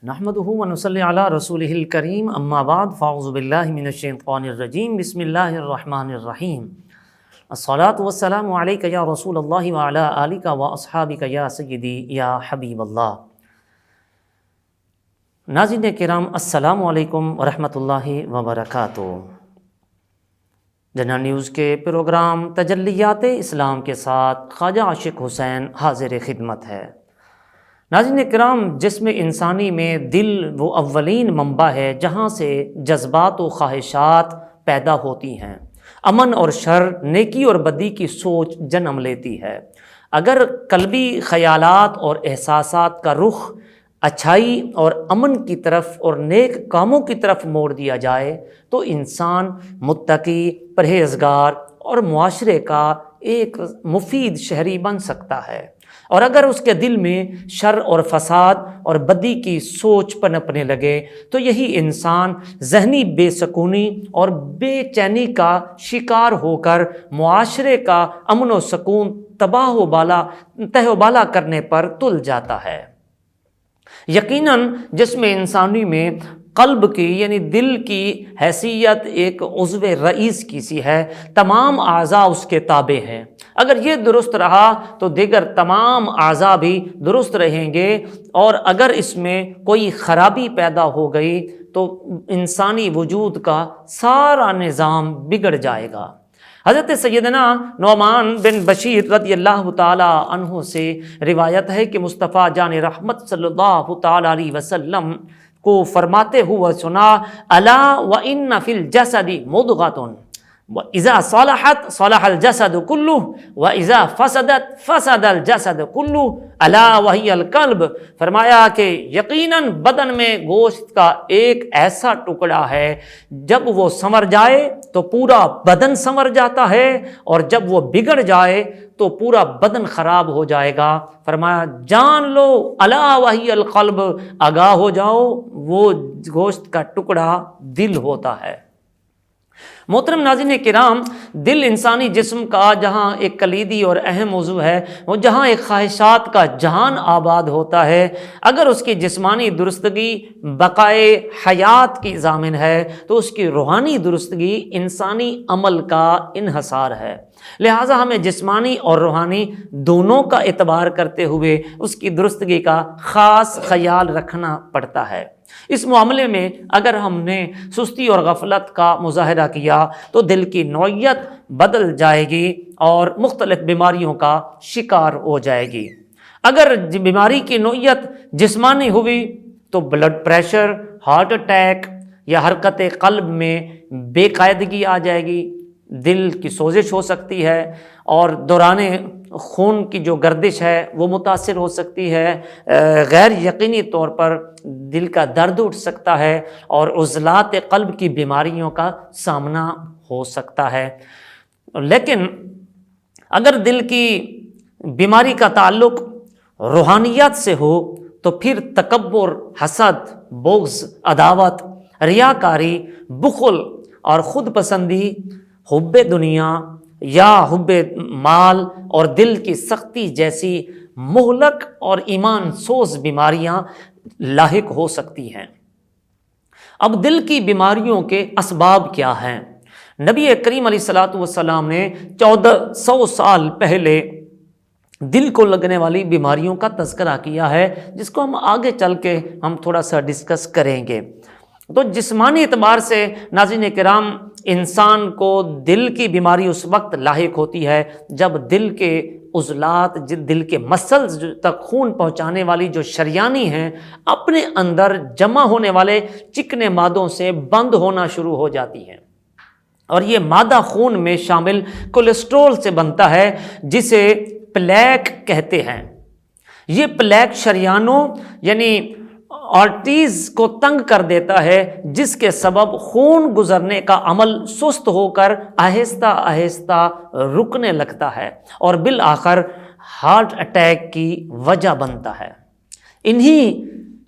نحمدہ ونصلی علی رسولہ الکریم اما بعد فاعوذ باللہ من الشیطان الرجیم بسم اللہ الرحمن الرحیم الصلاۃ والسلام علیک یا رسول اللہ وعلی آلک واصحابک یا سیدی یا حبیب اللہ۔ ناظرین کرام السلام علیکم ورحمۃ اللہ وبرکاتہ۔ جنرل نیوز کے پروگرام تجلیات اسلام کے ساتھ خواجہ عاشق حسین حاضر خدمت ہے۔ ناظرین کرام، جسم انسانی میں دل وہ اولین منبع ہے جہاں سے جذبات و خواہشات پیدا ہوتی ہیں، امن اور شر، نیکی اور بدی کی سوچ جنم لیتی ہے۔ اگر قلبی خیالات اور احساسات کا رخ اچھائی اور امن کی طرف اور نیک کاموں کی طرف موڑ دیا جائے تو انسان متقی، پرہیزگار اور معاشرے کا ایک مفید شہری بن سکتا ہے، اور اگر اس کے دل میں شر اور فساد اور بدی کی سوچ پنپنے لگے تو یہی انسان ذہنی بے سکونی اور بے چینی کا شکار ہو کر معاشرے کا امن و سکون تہ و بالا کرنے پر تل جاتا ہے۔ یقیناً جسم انسانی میں قلب کی یعنی دل کی حیثیت ایک عضو رئیس کی سی ہے، تمام اعضاء اس کے تابع ہیں۔ اگر یہ درست رہا تو دیگر تمام اعضاء بھی درست رہیں گے، اور اگر اس میں کوئی خرابی پیدا ہو گئی تو انسانی وجود کا سارا نظام بگڑ جائے گا۔ حضرت سیدنا نعمان بن بشیر رضی اللہ تعالی عنہ سے روایت ہے کہ مصطفیٰ جان رحمت صلی اللہ تعالی علیہ وسلم کو فرماتے ہوئے سنا، الا وان فی الجسد مضغۃ وَإِذَا صَلَحَتْ صَلَحَ الْجَسَدُ كُلُّهُ وَإِذَا فَسَدَتْ فَسَدَ الْجَسَدُ كُلُّهُ أَلَا وَهِيَ الْقَلْبُ۔ فرمایا کہ یقیناً بدن میں گوشت کا ایک ایسا ٹکڑا ہے، جب وہ سنور جائے تو پورا بدن سنور جاتا ہے، اور جب وہ بگڑ جائے تو پورا بدن خراب ہو جائے گا۔ فرمایا جان لو، الا وہی القلب، آگاہ ہو جاؤ، وہ گوشت کا ٹکڑا دل ہوتا ہے۔ محترم ناظرین کرام، دل انسانی جسم کا جہاں ایک کلیدی اور اہم موضوع ہے، وہ جہاں ایک خواہشات کا جہان آباد ہوتا ہے، اگر اس کی جسمانی درستگی بقائے حیات کی ضامن ہے تو اس کی روحانی درستگی انسانی عمل کا انحصار ہے۔ لہٰذا ہمیں جسمانی اور روحانی دونوں کا اعتبار کرتے ہوئے اس کی درستگی کا خاص خیال رکھنا پڑتا ہے۔ اس معاملے میں اگر ہم نے سستی اور غفلت کا مظاہرہ کیا تو دل کی نوعیت بدل جائے گی اور مختلف بیماریوں کا شکار ہو جائے گی۔ اگر بیماری کی نوعیت جسمانی ہوئی تو بلڈ پریشر، ہارٹ اٹیک یا حرکت قلب میں بے قاعدگی آ جائے گی، دل کی سوزش ہو سکتی ہے، اور دوران خون کی جو گردش ہے وہ متاثر ہو سکتی ہے، غیر یقینی طور پر دل کا درد اٹھ سکتا ہے، اور عضلات قلب کی بیماریوں کا سامنا ہو سکتا ہے۔ لیکن اگر دل کی بیماری کا تعلق روحانیات سے ہو تو پھر تکبر، حسد، بغض، عداوت، ریاکاری، بخل اور خود پسندی، حب دنیا یا حب مال اور دل کی سختی جیسی مہلک اور ایمان سوز بیماریاں لاحق ہو سکتی ہیں۔ اب دل کی بیماریوں کے اسباب کیا ہیں؟ نبی کریم علیہ الصلوۃ والسلام نے 1400 سال پہلے دل کو لگنے والی بیماریوں کا تذکرہ کیا ہے، جس کو ہم آگے چل کے ہم تھوڑا سا ڈسکس کریں گے۔ تو جسمانی اعتبار سے ناظرین کرام، انسان کو دل کی بیماری اس وقت لاحق ہوتی ہے جب دل کے عضلات، دل کے مسلز تک خون پہنچانے والی جو شریانی ہیں، اپنے اندر جمع ہونے والے چکنے مادوں سے بند ہونا شروع ہو جاتی ہیں، اور یہ مادہ خون میں شامل کولیسٹرول سے بنتا ہے، جسے پلیک کہتے ہیں۔ یہ پلیک شریانوں یعنی آرٹریز کو تنگ کر دیتا ہے، جس کے سبب خون گزرنے کا عمل سست ہو کر آہستہ آہستہ رکنے لگتا ہے، اور بالآخر ہارٹ اٹیک کی وجہ بنتا ہے۔ انہی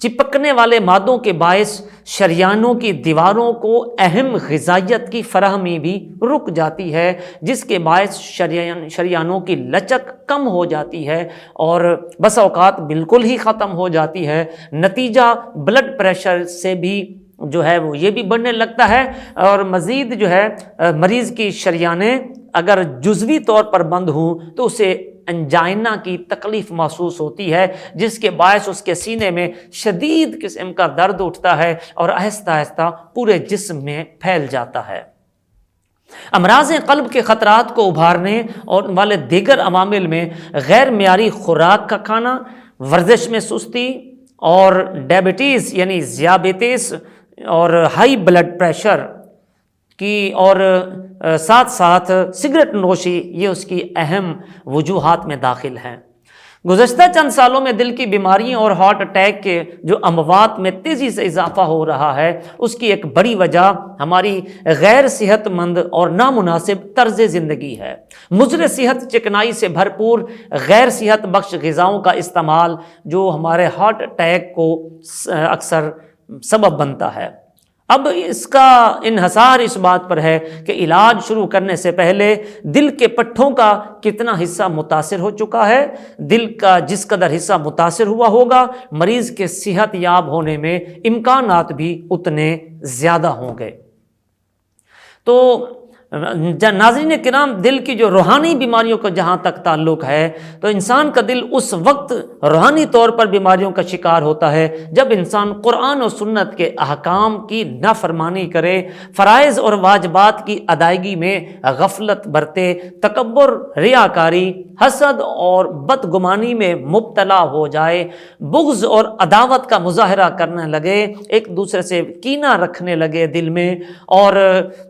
چپکنے والے مادوں کے باعث شریانوں کی دیواروں کو اہم غذائیت کی فراہمی بھی رک جاتی ہے، جس کے باعث شریانوں کی لچک کم ہو جاتی ہے اور بسا اوقات بالکل ہی ختم ہو جاتی ہے۔ نتیجہ بلڈ پریشر سے بھی جو ہے وہ یہ بھی بڑھنے لگتا ہے، اور مزید جو ہے مریض کی شریانیں اگر جزوی طور پر بند ہوں تو اسے انجائنا کی تکلیف محسوس ہوتی ہے، جس کے باعث اس کے سینے میں شدید قسم کا درد اٹھتا ہے اور آہستہ آہستہ پورے جسم میں پھیل جاتا ہے۔ امراض قلب کے خطرات کو ابھارنے اور والے دیگر عوامل میں غیر معیاری خوراک کا کھانا، ورزش میں سستی اور ڈائبٹیز یعنی ذیابیطس اور ہائی بلڈ پریشر کی اور ساتھ ساتھ سگریٹ نوشی، یہ اس کی اہم وجوہات میں داخل ہیں۔ گزشتہ چند سالوں میں دل کی بیماریوں اور ہارٹ اٹیک کے جو اموات میں تیزی سے اضافہ ہو رہا ہے، اس کی ایک بڑی وجہ ہماری غیر صحت مند اور نامناسب طرز زندگی ہے۔ مضر صحت چکنائی سے بھرپور غیر صحت بخش غذاؤں کا استعمال جو ہمارے ہارٹ اٹیک کو اکثر سبب بنتا ہے۔ اب اس کا انحصار اس بات پر ہے کہ علاج شروع کرنے سے پہلے دل کے پٹھوں کا کتنا حصہ متاثر ہو چکا ہے۔ دل کا جس قدر حصہ متاثر ہوا ہوگا، مریض کے صحت یاب ہونے میں امکانات بھی اتنے زیادہ ہوں گے۔ تو ناظرین کرام، دل کی جو روحانی بیماریوں کا جہاں تک تعلق ہے تو انسان کا دل اس وقت روحانی طور پر بیماریوں کا شکار ہوتا ہے جب انسان قرآن و سنت کے احکام کی نافرمانی کرے، فرائض اور واجبات کی ادائیگی میں غفلت برتے، تکبر، ریاکاری، حسد اور بدگمانی میں مبتلا ہو جائے، بغض اور عداوت کا مظاہرہ کرنے لگے، ایک دوسرے سے کینہ رکھنے لگے دل میں، اور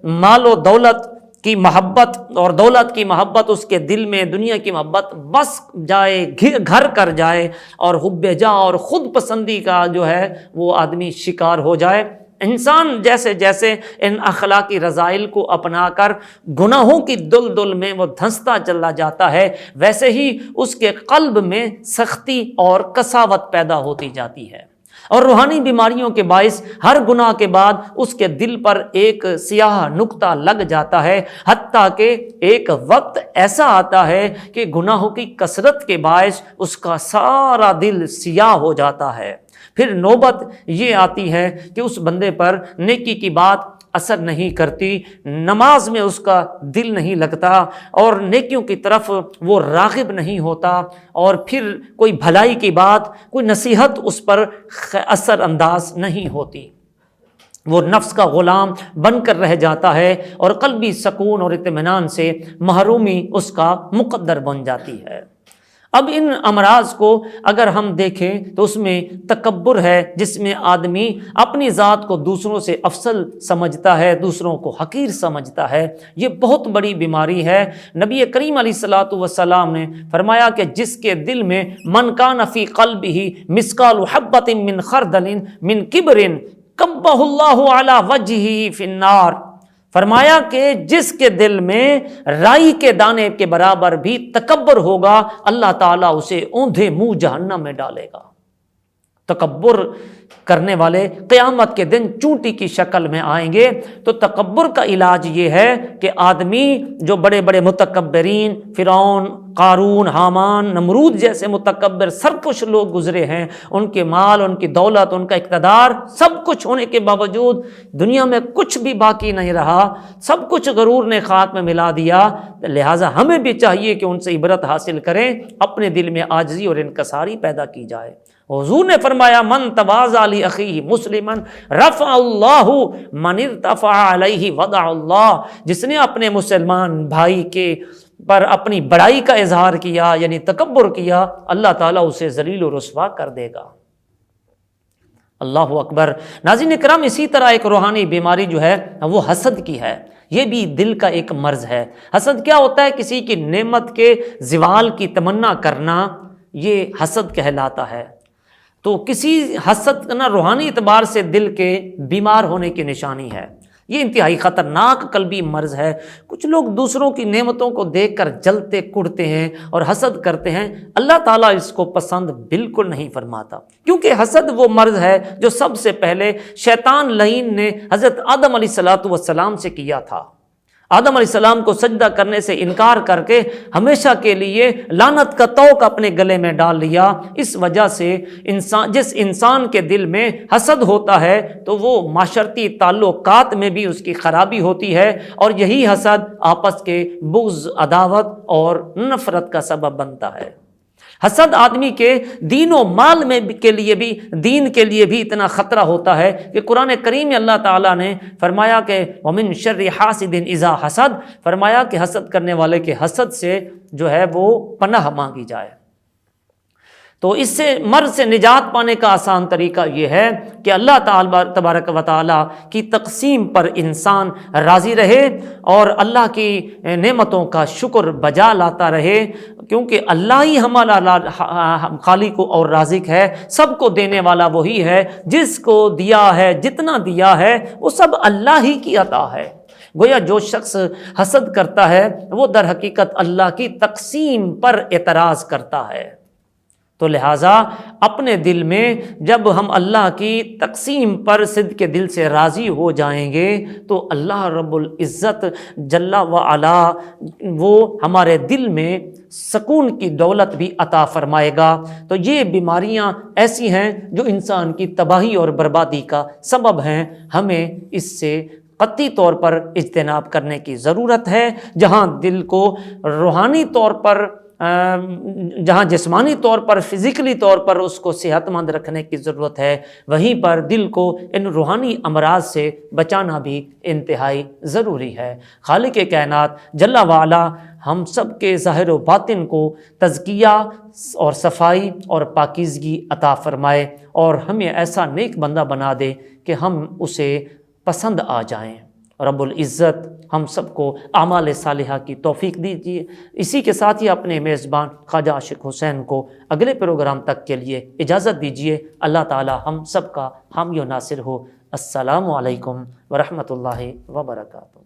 مال و دولت کی محبت اور دولت کی محبت اس کے دل میں، دنیا کی محبت بس جائے، گھر کر جائے، اور حب جا اور خود پسندی کا جو ہے وہ آدمی شکار ہو جائے۔ انسان جیسے جیسے ان اخلاقی رذائل کو اپنا کر گناہوں کی دلدل میں وہ دھنستا چلا جاتا ہے، ویسے ہی اس کے قلب میں سختی اور قساوت پیدا ہوتی جاتی ہے، اور روحانی بیماریوں کے باعث ہر گناہ کے بعد اس کے دل پر ایک سیاہ نقطہ لگ جاتا ہے، حتیٰ کہ ایک وقت ایسا آتا ہے کہ گناہوں کی کثرت کے باعث اس کا سارا دل سیاہ ہو جاتا ہے۔ پھر نوبت یہ آتی ہے کہ اس بندے پر نیکی کی بات اثر نہیں کرتی، نماز میں اس کا دل نہیں لگتا، اور نیکیوں کی طرف وہ راغب نہیں ہوتا، اور پھر کوئی بھلائی کی بات، کوئی نصیحت اس پر اثر انداز نہیں ہوتی۔ وہ نفس کا غلام بن کر رہ جاتا ہے، اور قلبی سکون اور اطمینان سے محرومی اس کا مقدر بن جاتی ہے۔ اب ان امراض کو اگر ہم دیکھیں تو اس میں تکبر ہے، جس میں آدمی اپنی ذات کو دوسروں سے افضل سمجھتا ہے، دوسروں کو حقیر سمجھتا ہے۔ یہ بہت بڑی بیماری ہے۔ نبی کریم علیہ الصلوۃ والسلام نے فرمایا کہ جس کے دل میں من کان فی قلبہ مثقال حبۃ من خردل من کبر کبہ اللہ علی وجہہ فی النار، فرمایا کہ جس کے دل میں رائی کے دانے کے برابر بھی تکبر ہوگا، اللہ تعالیٰ اسے اوندھے منہ جہنم میں ڈالے گا۔ تکبر کرنے والے قیامت کے دن چونٹی کی شکل میں آئیں گے۔ تو تکبر کا علاج یہ ہے کہ آدمی جو بڑے بڑے متکبرین، فرعون، قارون، حامان، نمرود جیسے متکبر سرکش لوگ گزرے ہیں، ان کے مال، ان کی دولت، ان کا اقتدار، سب کچھ ہونے کے باوجود دنیا میں کچھ بھی باقی نہیں رہا، سب کچھ غرور نے خاک میں ملا دیا۔ لہٰذا ہمیں بھی چاہیے کہ ان سے عبرت حاصل کریں، اپنے دل میں عاجزی اور انکساری پیدا کی جائے۔ حضور نے فرمایا من تواضع لاخیہ مسلما رفع اللہ من ارتفع علیہ وضع اللہ، جس نے اپنے مسلمان بھائی کے پر اپنی بڑائی کا اظہار کیا، یعنی تکبر کیا، اللہ تعالیٰ اسے ذلیل و رسوا کر دے گا۔ اللہ اکبر۔ ناظرین کرام، اسی طرح ایک روحانی بیماری جو ہے وہ حسد کی ہے۔ یہ بھی دل کا ایک مرض ہے۔ حسد کیا ہوتا ہے؟ کسی کی نعمت کے زوال کی تمنا کرنا، یہ حسد کہلاتا ہے۔ تو کسی حسد نہ روحانی اعتبار سے دل کے بیمار ہونے کی نشانی ہے۔ یہ انتہائی خطرناک قلبی مرض ہے۔ کچھ لوگ دوسروں کی نعمتوں کو دیکھ کر جلتے کڑتے ہیں اور حسد کرتے ہیں، اللہ تعالیٰ اس کو پسند بالکل نہیں فرماتا، کیونکہ حسد وہ مرض ہے جو سب سے پہلے شیطان لعین نے حضرت آدم علیہ السلام سے کیا تھا۔ آدم علیہ السلام کو سجدہ کرنے سے انکار کر کے ہمیشہ کے لیے لعنت کا طوق اپنے گلے میں ڈال لیا۔ اس وجہ سے جس انسان کے دل میں حسد ہوتا ہے تو وہ معاشرتی تعلقات میں بھی اس کی خرابی ہوتی ہے، اور یہی حسد آپس کے بغض، عداوت اور نفرت کا سبب بنتا ہے۔ حسد آدمی کے دین و مال دین کے لیے بھی اتنا خطرہ ہوتا ہے کہ قرآن کریم میں اللہ تعالیٰ نے فرمایا کہ وَمِن شَرِّ حَاسِدٍ إِذَا حَسَد، فرمایا کہ حسد کرنے والے کے حسد سے جو ہے وہ پناہ مانگی جائے۔ تو اس سے مرض سے نجات پانے کا آسان طریقہ یہ ہے کہ اللہ تعالیٰ تبارک و تعالیٰ کی تقسیم پر انسان راضی رہے اور اللہ کی نعمتوں کا شکر بجا لاتا رہے، کیونکہ اللہ ہی ہمارا خالق اور رازق ہے، سب کو دینے والا وہی ہے، جس کو دیا ہے جتنا دیا ہے وہ سب اللہ ہی کی عطا ہے۔ گویا جو شخص حسد کرتا ہے وہ در حقیقت اللہ کی تقسیم پر اعتراض کرتا ہے۔ تو لہٰذا اپنے دل میں جب ہم اللہ کی تقسیم پر صدق کے دل سے راضی ہو جائیں گے تو اللہ رب العزت جل وعلا وہ ہمارے دل میں سکون کی دولت بھی عطا فرمائے گا۔ تو یہ بیماریاں ایسی ہیں جو انسان کی تباہی اور بربادی کا سبب ہیں، ہمیں اس سے قطعی طور پر اجتناب کرنے کی ضرورت ہے۔ جہاں دل کو روحانی طور پر جہاں جسمانی طور پر فزیکلی طور پر اس کو صحت مند رکھنے کی ضرورت ہے، وہیں پر دل کو ان روحانی امراض سے بچانا بھی انتہائی ضروری ہے۔ خالق کائنات جل وعلا ہم سب کے ظاہر و باطن کو تزکیہ اور صفائی اور پاکیزگی عطا فرمائے، اور ہمیں ایسا نیک بندہ بنا دے کہ ہم اسے پسند آ جائیں۔ رب العزت ہم سب کو اعمال صالحہ کی توفیق دیجیے۔ اسی کے ساتھ ہی اپنے میزبان خواجہ عاشق حسین کو اگلے پروگرام تک کے لیے اجازت دیجیے۔ اللہ تعالی ہم سب کا حامی و ناصر ہو۔ السلام علیکم ورحمۃ اللہ وبرکاتہ۔